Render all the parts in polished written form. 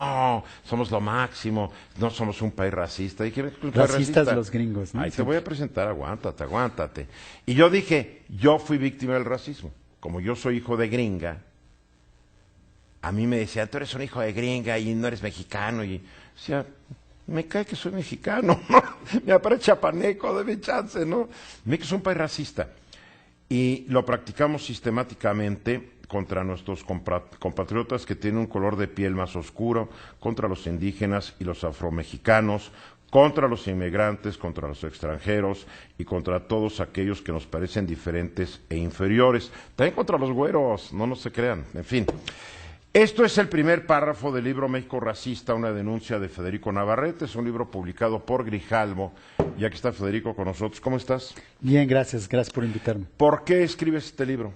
no, somos lo máximo, no somos un país racista. ¿Y qué es un país Racistas racista? los gringos, ¿no? Ahí te voy a presentar, aguántate. Y yo dije, yo fui víctima del racismo. Como yo soy hijo de gringa, a mí me decían, tú eres un hijo de gringa y no eres mexicano. Y decía, me cae que soy mexicano, ¿no? Me aparece chapaneco, de mi chance, ¿no? Me que es un país racista. Y lo practicamos sistemáticamente contra nuestros compatriotas que tienen un color de piel más oscuro, contra los indígenas y los afromexicanos, contra los inmigrantes, contra los extranjeros y contra todos aquellos que nos parecen diferentes e inferiores. También contra los güeros, no se crean, en fin. Esto es el primer párrafo del libro México Racista, una denuncia de Federico Navarrete. Es un libro publicado por Grijalbo. Y aquí está Federico con nosotros. ¿Cómo estás? Bien, gracias por invitarme. ¿Por qué escribes este libro?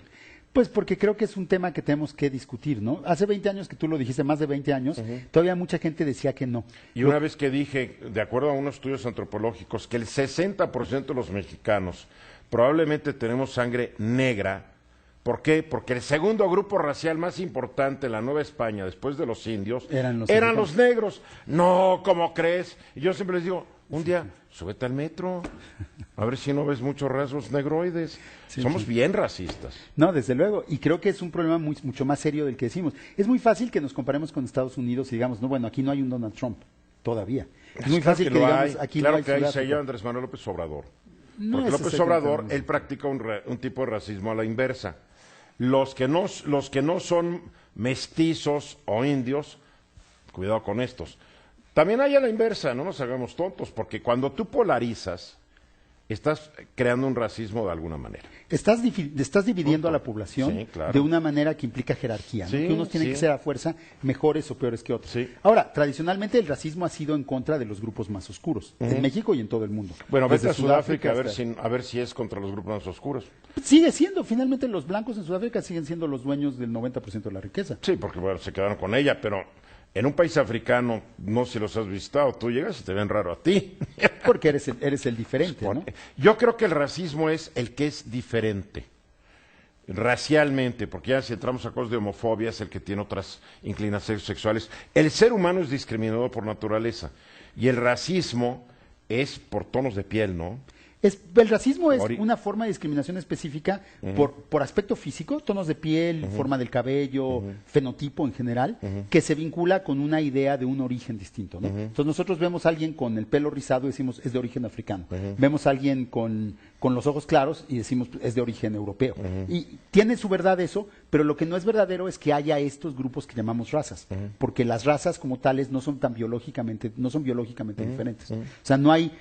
Pues porque creo que es un tema que tenemos que discutir, ¿no? Hace 20 años que tú lo dijiste, más de 20 años, todavía mucha gente decía que no. Y una vez que dije, de acuerdo a unos estudios antropológicos, que el 60% de los mexicanos probablemente tenemos sangre negra. ¿Por qué? Porque el segundo grupo racial más importante en la Nueva España, después de los indios, eran los negros. No, ¿cómo crees? Y yo siempre les digo, un día, súbete al metro, a ver si no ves muchos rasgos negroides. Sí, somos bien racistas. No, desde luego, y creo que es un problema mucho más serio del que decimos. Es muy fácil que nos comparemos con Estados Unidos y digamos, no, bueno, aquí no hay un Donald Trump, todavía. Es muy fácil que digamos, aquí claro no hay que ahí se llama Andrés Manuel López Obrador. No, porque López Obrador, él practica un tipo de racismo a la inversa. Los que no son mestizos o indios, cuidado con estos. También hay a la inversa, no nos hagamos tontos, porque cuando tú polarizas, estás creando un racismo de alguna manera. Estás dividiendo a la población de una manera que implica jerarquía, ¿no? Que unos tienen que ser a fuerza mejores o peores que otros. Sí. Ahora, tradicionalmente el racismo ha sido en contra de los grupos más oscuros, en México y en todo el mundo. Bueno, vete a Sudáfrica a ver si es contra los grupos más oscuros. Sigue siendo, finalmente los blancos en Sudáfrica siguen siendo los dueños del 90% de la riqueza. Sí, porque bueno, se quedaron con ella, pero en un país africano, no sé si los has visitado, tú llegas y te ven raro a ti. Porque eres el diferente, ¿no? Yo creo que el racismo es el que es diferente, racialmente, porque ya si entramos a cosas de homofobia, es el que tiene otras inclinaciones sexuales. El ser humano es discriminado por naturaleza, y el racismo es por tonos de piel, ¿no? El racismo es una forma de discriminación específica por aspecto físico, tonos de piel, forma del cabello, fenotipo en general, que se vincula con una idea de un origen distinto, ¿no? Entonces nosotros vemos a alguien con el pelo rizado y decimos es de origen africano. Vemos a alguien con los ojos claros y decimos es de origen europeo. Y tiene su verdad eso, pero lo que no es verdadero es que haya estos grupos que llamamos razas, porque las razas como tales no son biológicamente diferentes. O sea, no hay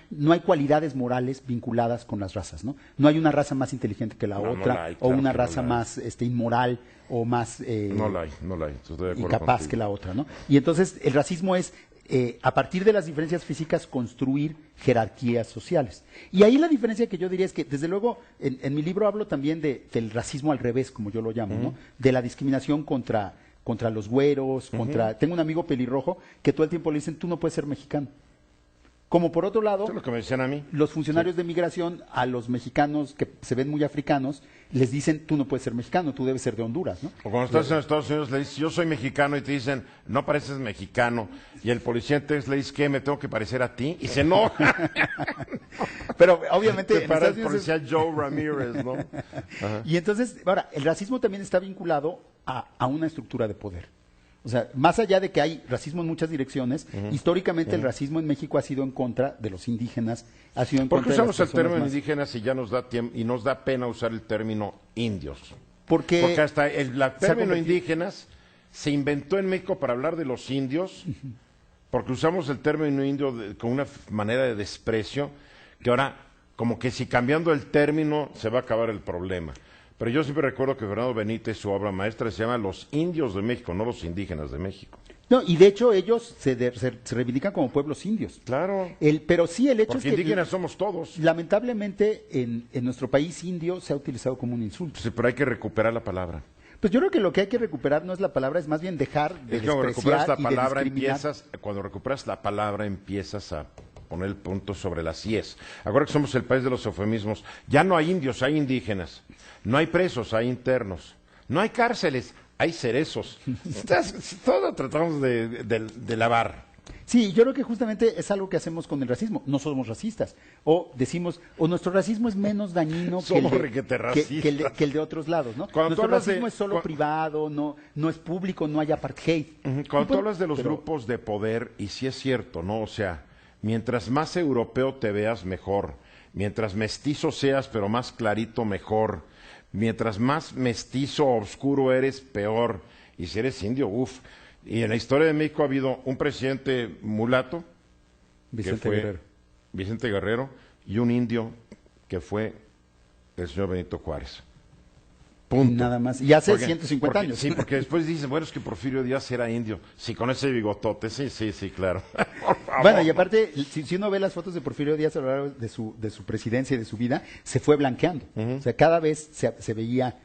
cualidades morales vinculadas con las razas, ¿no? No hay una raza más inteligente que la otra, o una raza más inmoral o más no la hay, estoy de acuerdo incapaz contigo. Que la otra, ¿no? Y entonces el racismo es a partir de las diferencias físicas construir jerarquías sociales. Y ahí la diferencia que yo diría es que, desde luego, en mi libro hablo también del racismo al revés, como yo lo llamo, ¿no? De la discriminación contra los güeros, tengo un amigo pelirrojo que todo el tiempo le dicen, tú no puedes ser mexicano. Como por otro lado, eso es lo que me decían a mí. Los funcionarios de migración a los mexicanos que se ven muy africanos les dicen, tú no puedes ser mexicano, tú debes ser de Honduras, ¿no? O cuando estás en Estados Unidos le dices, yo soy mexicano, y te dicen, no pareces mexicano, y el policía entonces le dice, ¿qué? ¿Me tengo que parecer a ti? Y se enoja. Pero obviamente te para el policía Joe Ramírez, ¿no? Ajá. Y entonces, ahora, el racismo también está vinculado a una estructura de poder. O sea, más allá de que hay racismo en muchas direcciones, históricamente el racismo en México ha sido en contra de los indígenas, ha sido en contra de las personas. ¿Por qué usamos el término indígenas y ya nos da pena usar el término indios? Porque hasta el término indígenas se inventó en México para hablar de los indios, porque usamos el término indio con una manera de desprecio, que ahora, como que si cambiando el término se va a acabar el problema. Pero yo siempre recuerdo que Fernando Benítez, su obra maestra, se llama Los Indios de México, no los indígenas de México. No, y de hecho ellos se reivindican como pueblos indios. Claro. Pero sí el hecho porque es que indígenas somos todos. Lamentablemente en nuestro país indio se ha utilizado como un insulto. Sí, pero hay que recuperar la palabra. Pues yo creo que lo que hay que recuperar no es la palabra, es más bien dejar de despreciar y de discriminar. Cuando recuperas la palabra empiezas a poner el punto sobre las IES. Acuérdate que somos el país de los eufemismos. Ya no hay indios, hay indígenas. No hay presos, hay internos. No hay cárceles, hay cerezos. Todo tratamos de lavar. Sí, yo creo que justamente es algo que hacemos con el racismo. No somos racistas. O decimos, o nuestro racismo es menos dañino que el de otros lados, ¿no? Nuestro racismo es solo privado, no es público, no hay apartheid. Cuando tú hablas de los grupos de poder, y sí es cierto, ¿no? O sea, mientras más europeo te veas, mejor. Mientras mestizo seas, pero más clarito, mejor. Mientras más mestizo o oscuro eres, peor. Y si eres indio, uff. Y en la historia de México ha habido un presidente mulato, Vicente Guerrero, y un indio, que fue el señor Benito Juárez. Punto. Nada más. Y hace 150 años. Sí, porque después dicen, bueno, es que Porfirio Díaz era indio. Sí, con ese bigotote, sí, claro. Bueno, y aparte, si uno ve las fotos de Porfirio Díaz a lo largo de su presidencia y de su vida, se fue blanqueando. O sea, cada vez se veía.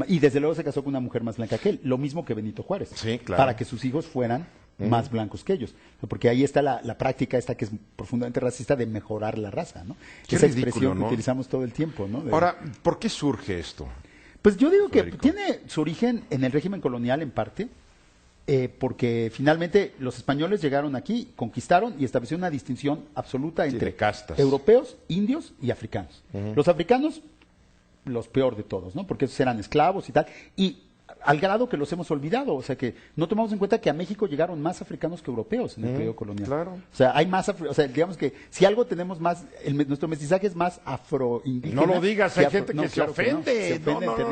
Y desde luego se casó con una mujer más blanca que él, lo mismo que Benito Juárez, sí, claro. Para que sus hijos fueran más blancos que ellos. Porque ahí está la práctica esta que es profundamente racista de mejorar la raza, ¿no? Esa expresión que utilizamos todo el tiempo, ¿no? Ahora, ¿por qué surge esto? Pues yo digo que tiene su origen en el régimen colonial en parte, porque finalmente los españoles llegaron aquí, conquistaron y establecieron una distinción absoluta entre castas. Europeos, indios y africanos. Los africanos, los peor de todos, ¿no? Porque esos eran esclavos y tal, y al grado que los hemos olvidado, o sea que no tomamos en cuenta que a México llegaron más africanos que europeos en el periodo colonial. Claro. O sea, hay más, o sea, digamos que si algo tenemos más, nuestro mestizaje es más afroindígena. No lo digas, hay gente que se ofende.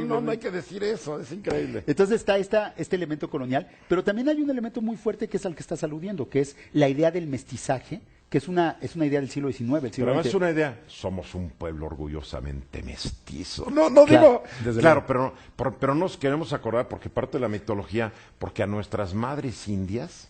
No hay que decir eso, es increíble. Entonces está este elemento colonial, pero también hay un elemento muy fuerte que es al que estás aludiendo, que es la idea del mestizaje, que es una idea del siglo XIX. Pero además es una idea, somos un pueblo orgullosamente mestizo. Claro, pero nos queremos acordar, porque parte de la mitología, porque a nuestras madres indias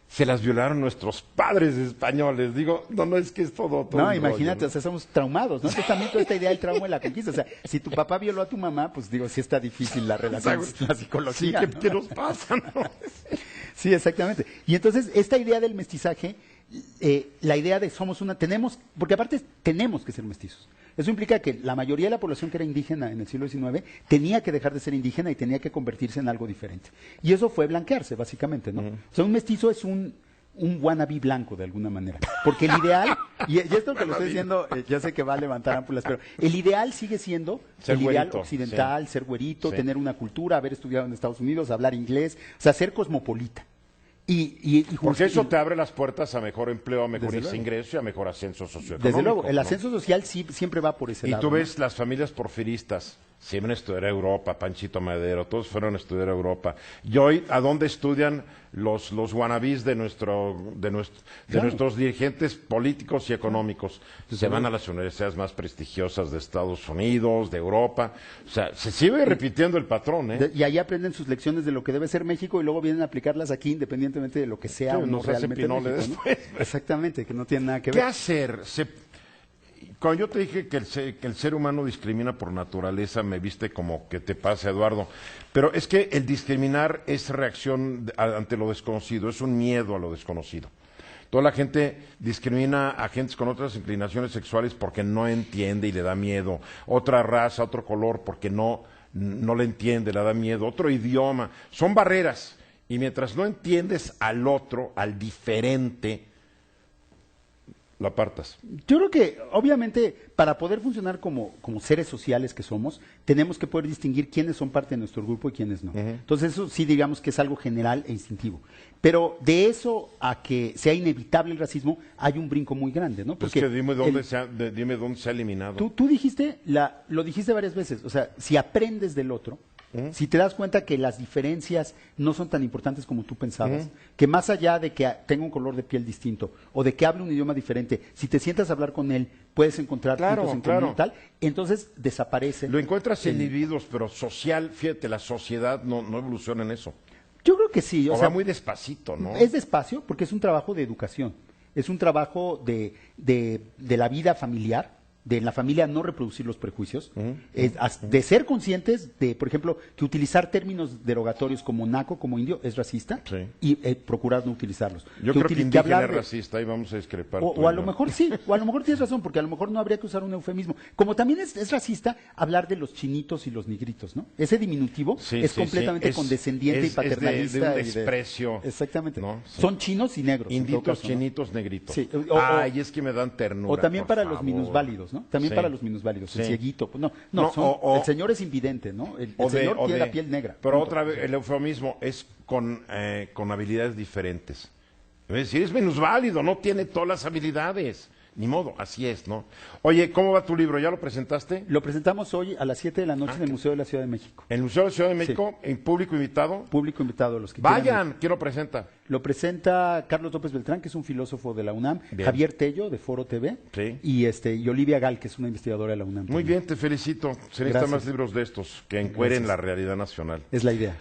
se las violaron nuestros padres españoles. Digo, no, es que es todo no, imagínate, rollo, ¿no? O sea, somos traumados, ¿no? Entonces también toda esta idea del trauma de la conquista. O sea, si tu papá violó a tu mamá, pues digo, sí está difícil la relación, la psicología. Sí, ¿no? ¿qué nos pasa, no? Sí, exactamente. Y entonces, esta idea del mestizaje, la idea de porque aparte tenemos que ser mestizos. Eso implica que la mayoría de la población que era indígena en el siglo XIX tenía que dejar de ser indígena y tenía que convertirse en algo diferente. Y eso fue blanquearse, básicamente, ¿no? O sea, un mestizo es un wannabe blanco, de alguna manera. Porque el ideal, y esto que lo estoy diciendo, ya sé que va a levantar ámpulas, pero el ideal sigue siendo ser el güerito, ideal occidental, ser güerito, sí. Tener una cultura, haber estudiado en Estados Unidos, hablar inglés, o sea, ser cosmopolita. Porque eso te abre las puertas a mejor empleo, a mejores ingresos y a mejor ascenso socioeconómico. Desde luego, el ascenso social siempre va por ese lado. Y tú ves las familias porfiristas, siempre a estudiar a Europa, Panchito Madero, todos fueron a estudiar a Europa. Y hoy, ¿a dónde estudian los wannabes de nuestros dirigentes políticos y económicos? Se van a las universidades más prestigiosas de Estados Unidos, de Europa. O sea, se sigue repitiendo el patrón, ¿eh? Y ahí aprenden sus lecciones de lo que debe ser México y luego vienen a aplicarlas aquí independientemente de lo que sea o no realmente México, ¿no? Exactamente, que no tiene nada que ver. ¿Qué hacer? Cuando yo te dije que el ser humano discrimina por naturaleza, me viste como que te pasa, Eduardo. Pero es que el discriminar es reacción ante lo desconocido, es un miedo a lo desconocido. Toda la gente discrimina a gentes con otras inclinaciones sexuales porque no entiende y le da miedo. Otra raza, otro color porque no le entiende, le da miedo. Otro idioma. Son barreras. Y mientras no entiendes al otro, al diferente, lo apartas. Yo creo que, obviamente, para poder funcionar como seres sociales que somos, tenemos que poder distinguir quiénes son parte de nuestro grupo y quiénes no. Entonces, eso sí, digamos que es algo general e instintivo. Pero de eso a que sea inevitable el racismo, hay un brinco muy grande, ¿no? Porque dime dónde se ha eliminado. Tú dijiste, lo dijiste varias veces, o sea, si aprendes del otro, si te das cuenta que las diferencias no son tan importantes como tú pensabas, que más allá de que tenga un color de piel distinto o de que hable un idioma diferente, si te sientas a hablar con él, puedes encontrar puntos en común y tal, entonces desaparece. Lo encuentras en individuos, pero social, fíjate, la sociedad no evoluciona en eso. Yo creo que sí. O sea, va muy despacito, ¿no? Es despacio porque es un trabajo de educación, es un trabajo de la vida familiar. de en la familia no reproducir los prejuicios, de ser conscientes de, por ejemplo, que utilizar términos derogatorios como naco, como indio, es racista, y procurar no utilizarlos. Yo creo que indígena es racista, ahí vamos a discrepar. O a lo mejor sí, o a lo mejor tienes razón, porque a lo mejor no habría que usar un eufemismo. Como también es racista hablar de los chinitos y los negritos, ¿no? Ese diminutivo es completamente condescendiente y paternalista. De un desprecio. Exactamente. ¿No? Son chinos y negros. Inditos, chinitos, negritos. Sí. Ay, es que me dan ternura. O también para los minusválidos, ¿no? También para los minusválidos, el cieguito. Pues el señor es invidente, ¿no? El señor tiene la piel negra. Pero otra vez, el eufemismo es con habilidades diferentes. Es decir, es minusválido, no tiene todas las habilidades. Ni modo, así es, ¿no? Oye, ¿cómo va tu libro? ¿Ya lo presentaste? Lo presentamos hoy a las 7 de la noche en el Museo de la Ciudad de México. ¿En el Museo de la Ciudad de México? ¿En público invitado? Público invitado, los que Vayan, quieran. ¿quién lo presenta? Lo presenta Carlos López Beltrán, que es un filósofo de la UNAM, Javier Tello, de Foro TV, y Olivia Gal, que es una investigadora de la UNAM. Muy bien, te felicito. Se necesitan más libros de estos que encueren la realidad nacional. Es la idea.